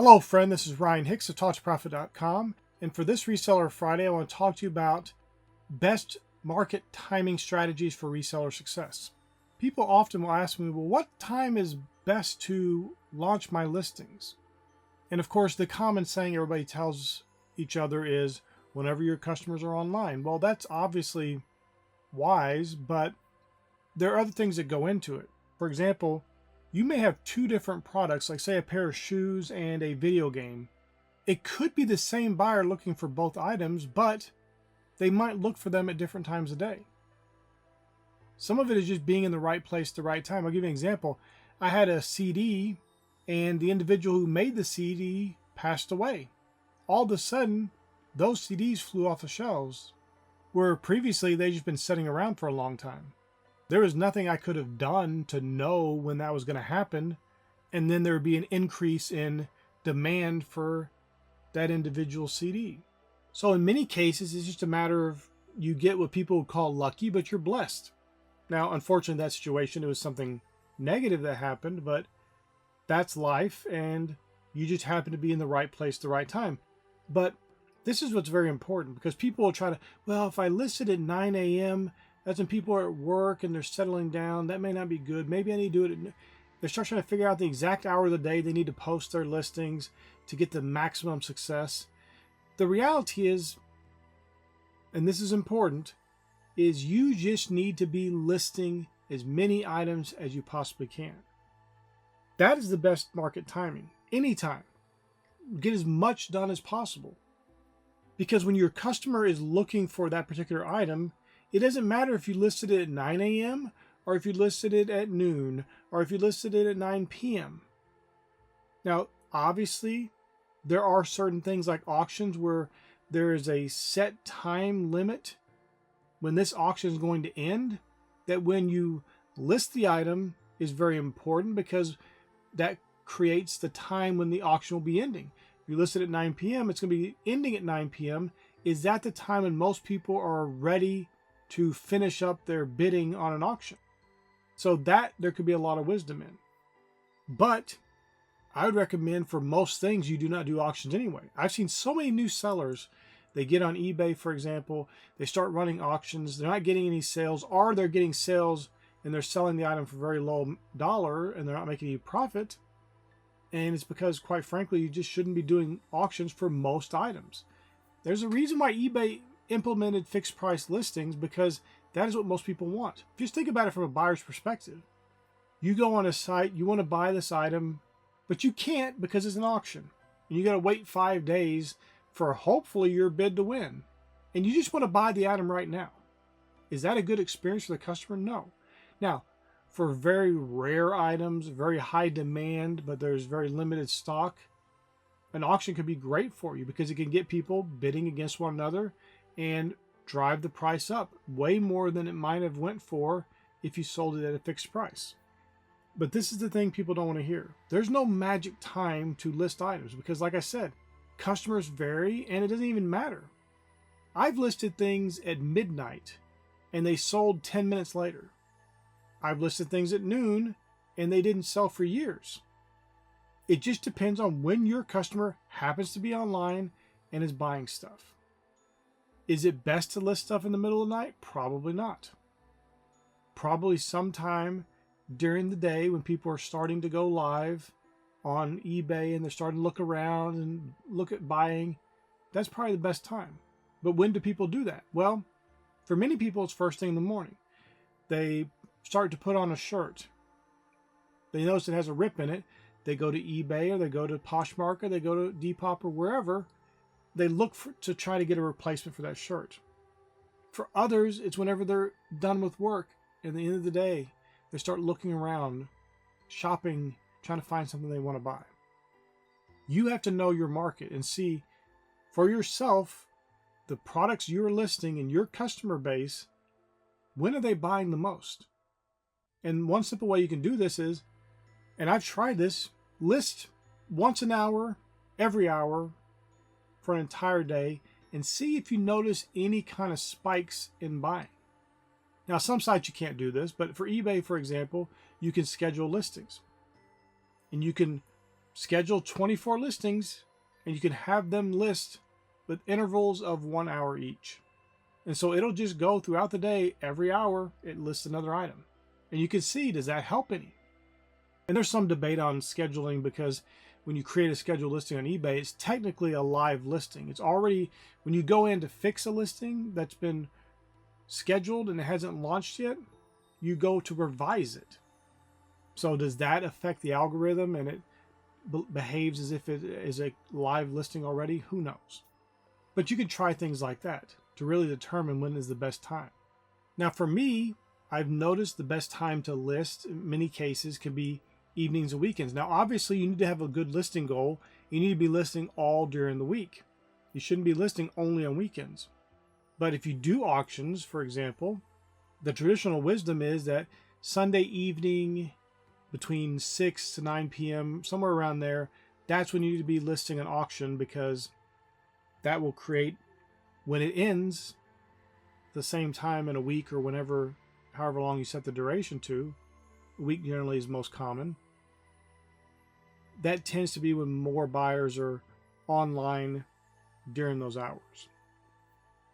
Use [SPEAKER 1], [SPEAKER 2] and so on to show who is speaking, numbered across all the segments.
[SPEAKER 1] Hello friend, this is Ryan Hicks of TalkToProfit.com, and for this Reseller Friday I want to talk to you about best market timing strategies for reseller success. People often will ask me, well, what time is best to launch my listings? And of course the common saying everybody tells each other is whenever your customers are online. Well, that's obviously wise, but there are other things that go into it. For example, you may have two different products, like say a pair of shoes and a video game. It could be the same buyer looking for both items, but they might look for them at different times of day. Some of it is just being in the right place at the right time. I'll give you an example. I had a CD and the individual who made the CD passed away. All of a sudden, those CDs flew off the shelves, where previously they'd just been sitting around for a long time. There was nothing I could have done to know when that was going to happen, and then there would be an increase in demand for that individual CD. So in many cases, it's just a matter of you get what people would call lucky, but you're blessed. Now, unfortunately, in that situation, it was something negative that happened, but that's life, and you just happen to be in the right place at the right time. But this is what's very important, because people will try to, well, if I listed at 9 a.m., that's when people are at work and they're settling down. That may not be good. Maybe I need to do it. They start trying to figure out the exact hour of the day they need to post their listings to get the maximum success. The reality is, and this is important, is you just need to be listing as many items as you possibly can. That is the best market timing. Anytime. Get as much done as possible. Because when your customer is looking for that particular item, it doesn't matter if you listed it at 9 a.m. or if you listed it at noon or if you listed it at 9 p.m. Now, obviously, there are certain things like auctions where there is a set time limit when this auction is going to end, that when you list the item is very important because that creates the time when the auction will be ending. If you list it at 9 p.m., it's going to be ending at 9 p.m. Is that the time when most people are ready to finish up their bidding on an auction? So that there could be a lot of wisdom in. But I would recommend for most things you do not do auctions anyway. I've seen so many new sellers, they get on eBay, for example, they start running auctions, they're not getting any sales, or they're getting sales and they're selling the item for very low dollar and they're not making any profit. And it's because, quite frankly, you just shouldn't be doing auctions for most items. There's a reason why eBay implemented fixed price listings, because that is what most people want. Just think about it from a buyer's perspective. You go on a site, you want to buy this item, but you can't because it's an auction. And you got to wait 5 days for hopefully your bid to win. And you just want to buy the item right now. Is that a good experience for the customer? No. Now, for very rare items, very high demand, but there's very limited stock, an auction could be great for you because it can get people bidding against one another and drive the price up way more than it might have went for if you sold it at a fixed price. But this is the thing people don't want to hear. There's no magic time to list items because, like I said, customers vary and it doesn't even matter. I've listed things at midnight and they sold 10 minutes later. I've listed things at noon and they didn't sell for years. It just depends on when your customer happens to be online and is buying stuff. Is it best to list stuff in the middle of the night? Probably not. Probably sometime during the day when people are starting to go live on eBay and they're starting to look around and look at buying. That's probably the best time. But when do people do that? Well, for many people, it's first thing in the morning. They start to put on a shirt. They notice it has a rip in it. They go to eBay or they go to Poshmark or they go to Depop or wherever. They look to try to get a replacement for that shirt. For others, it's whenever they're done with work at the end of the day, they start looking around, shopping, trying to find something they want to buy. You have to know your market and see for yourself the products you're listing in your customer base, when are they buying the most? And one simple way you can do this is, and I've tried this, list once an hour, every hour, for an entire day and see if you notice any kind of spikes in buying. Now, some sites you can't do this, but for eBay, for example, you can schedule listings. And you can Schedule 24 listings and you can have them list with intervals of 1 hour each. And so it'll just go throughout the day. Every hour it lists another item. And you can see, does that help any? And there's some debate on scheduling, because when you create a scheduled listing on eBay, it's technically a live listing. It's already, when you go in to fix a listing that's been scheduled and it hasn't launched yet, you go to revise it. So does that affect the algorithm and it behaves as if it is a live listing already? Who knows? But you can try things like that to really determine when is the best time. Now for me, I've noticed the best time to list in many cases can be evenings and weekends. Now obviously you need to have a good listing goal. You need to be listing all during the week. You shouldn't be listing only on weekends. But if you do auctions, for example, the traditional wisdom is that Sunday evening between 6 to 9 p.m., somewhere around there, that's when you need to be listing an auction, because that will create, when it ends, the same time in a week or whenever, however long you set the duration to. A week generally is most common. That tends to be when more buyers are online during those hours,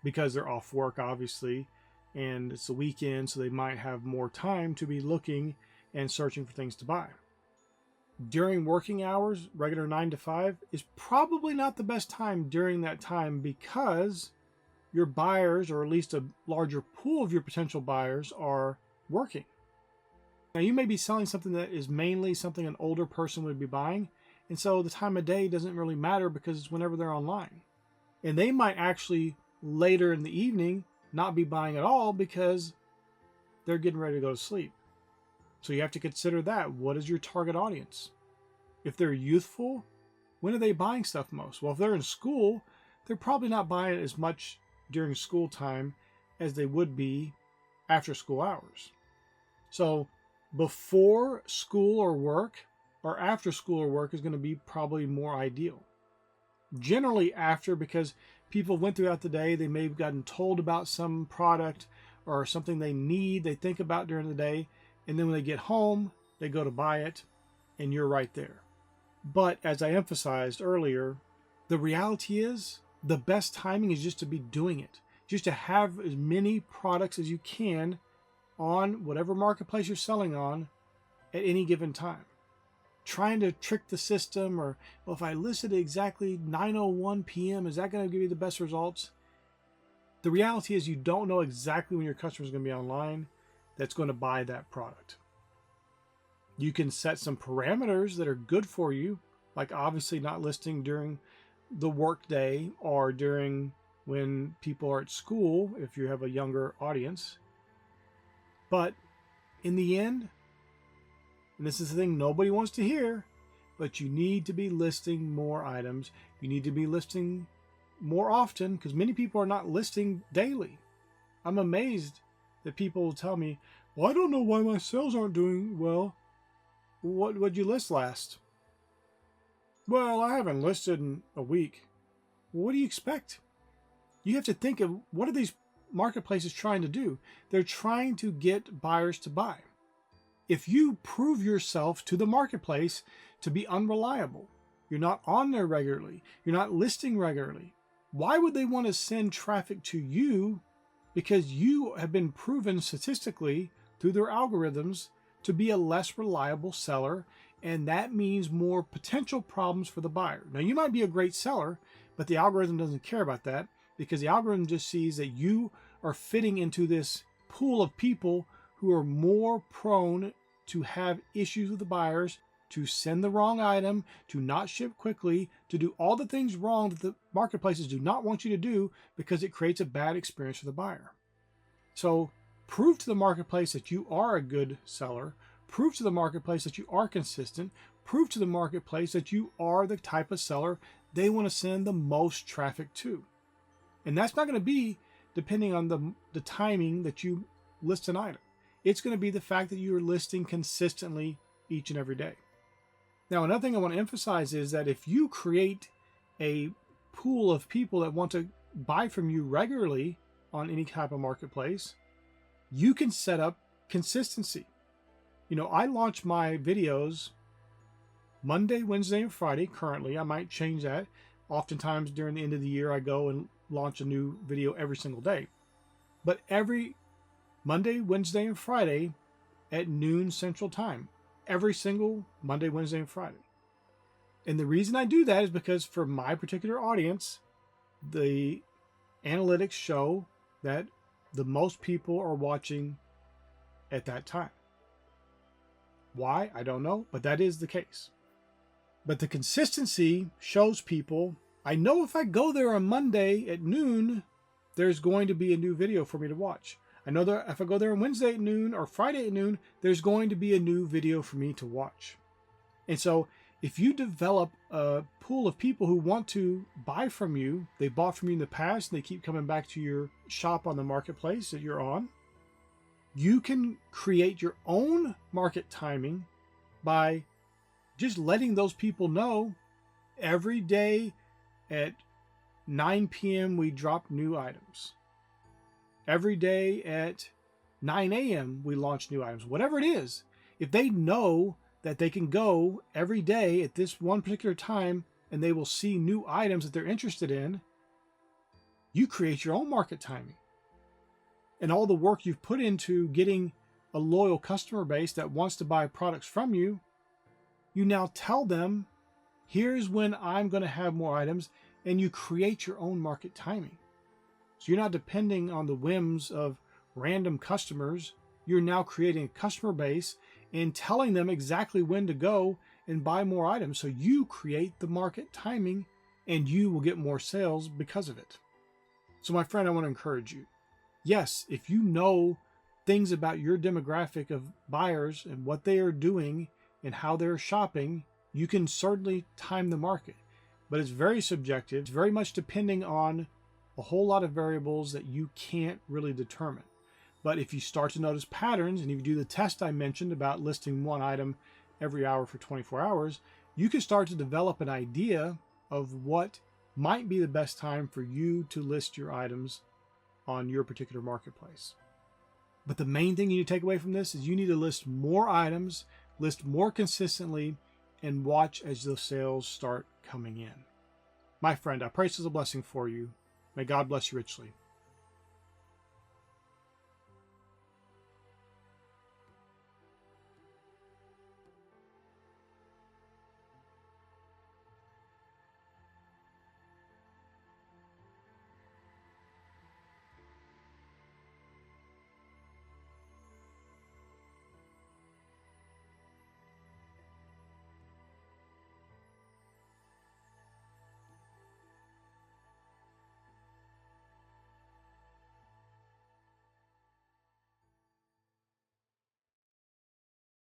[SPEAKER 1] because they're off work, obviously, and it's the weekend, so they might have more time to be looking and searching for things to buy. During working hours, regular 9 to 5, is probably not the best time during that time, because your buyers, or at least a larger pool of your potential buyers, are working. Now you may be selling something that is mainly something an older person would be buying, and so the time of day doesn't really matter because it's whenever they're online. And they might actually later in the evening not be buying at all because they're getting ready to go to sleep. So you have to consider that. What is your target audience? If they're youthful, when are they buying stuff most? Well, if they're in school, they're probably not buying as much during school time as they would be after school hours. So before school or work, or after school or work, is going to be probably more ideal. Generally after, because people went throughout the day, they may have gotten told about some product or something they need, they think about during the day, and then when they get home, they go to buy it, and you're right there. But as I emphasized earlier, the reality is the best timing is just to be doing it. Just to have as many products as you can on whatever marketplace you're selling on at any given time. Trying to trick the system, or, well, if I list it at exactly 9:01 p.m., is that going to give you the best results? The reality is you don't know exactly when your customer is going to be online that's going to buy that product. You can set some parameters that are good for you, like obviously not listing during the work day or during when people are at school if you have a younger audience. But in the end, and this is the thing nobody wants to hear, but you need to be listing more items. You need to be listing more often, because many people are not listing daily. I'm amazed that people will tell me, well, I don't know why my sales aren't doing well. What'd you list last? Well, I haven't listed in a week. Well, what do you expect? You have to think of, what are these marketplaces trying to do? They're trying to get buyers to buy. If you prove yourself to the marketplace to be unreliable, you're not on there regularly, you're not listing regularly, why would they want to send traffic to you? Because you have been proven statistically through their algorithms to be a less reliable seller, and that means more potential problems for the buyer. Now, you might be a great seller, but the algorithm doesn't care about that, because the algorithm just sees that you are fitting into this pool of people who are more prone to have issues with the buyers, to send the wrong item, to not ship quickly, to do all the things wrong that the marketplaces do not want you to do, because it creates a bad experience for the buyer. So prove to the marketplace that you are a good seller, prove to the marketplace that you are consistent, prove to the marketplace that you are the type of seller they want to send the most traffic to. And that's not going to be depending on the timing that you list an item. It's going to be the fact that you are listing consistently each and every day. Now, another thing I want to emphasize is that if you create a pool of people that want to buy from you regularly on any type of marketplace, you can set up consistency. You know, I launch my videos Monday, Wednesday, and Friday currently. I might change that. Oftentimes during the end of the year, I go and launch a new video every single day. But every Monday, Wednesday, and Friday at noon Central Time. Every single Monday, Wednesday, and Friday. And the reason I do that is because for my particular audience, the analytics show that the most people are watching at that time. Why? I don't know, but that is the case. But the consistency shows people, I know if I go there on Monday at noon, there's going to be a new video for me to watch. I know that if I go there on Wednesday at noon or Friday at noon, there's going to be a new video for me to watch. And so if you develop a pool of people who want to buy from you, they bought from you in the past and they keep coming back to your shop on the marketplace that you're on, you can create your own market timing by just letting those people know every day at 9 p.m. we drop new items. Every day at 9 a.m. we launch new items. Whatever it is, if they know that they can go every day at this one particular time and they will see new items that they're interested in, you create your own market timing. And all the work you've put into getting a loyal customer base that wants to buy products from you, you now tell them, here's when I'm going to have more items, and you create your own market timing. So you're not depending on the whims of random customers. You're now creating a customer base and telling them exactly when to go and buy more items. So you create the market timing and you will get more sales because of it. So my friend, I want to encourage you. Yes, if you know things about your demographic of buyers and what they are doing and how they're shopping, you can certainly time the market. But it's very subjective. It's very much depending on a whole lot of variables that you can't really determine. But if you start to notice patterns, and if you do the test I mentioned about listing one item every hour for 24 hours, you can start to develop an idea of what might be the best time for you to list your items on your particular marketplace. But the main thing you need to take away from this is you need to list more items, list more consistently, and watch as those sales start coming in. My friend, I pray this is a blessing for you. May God bless you richly.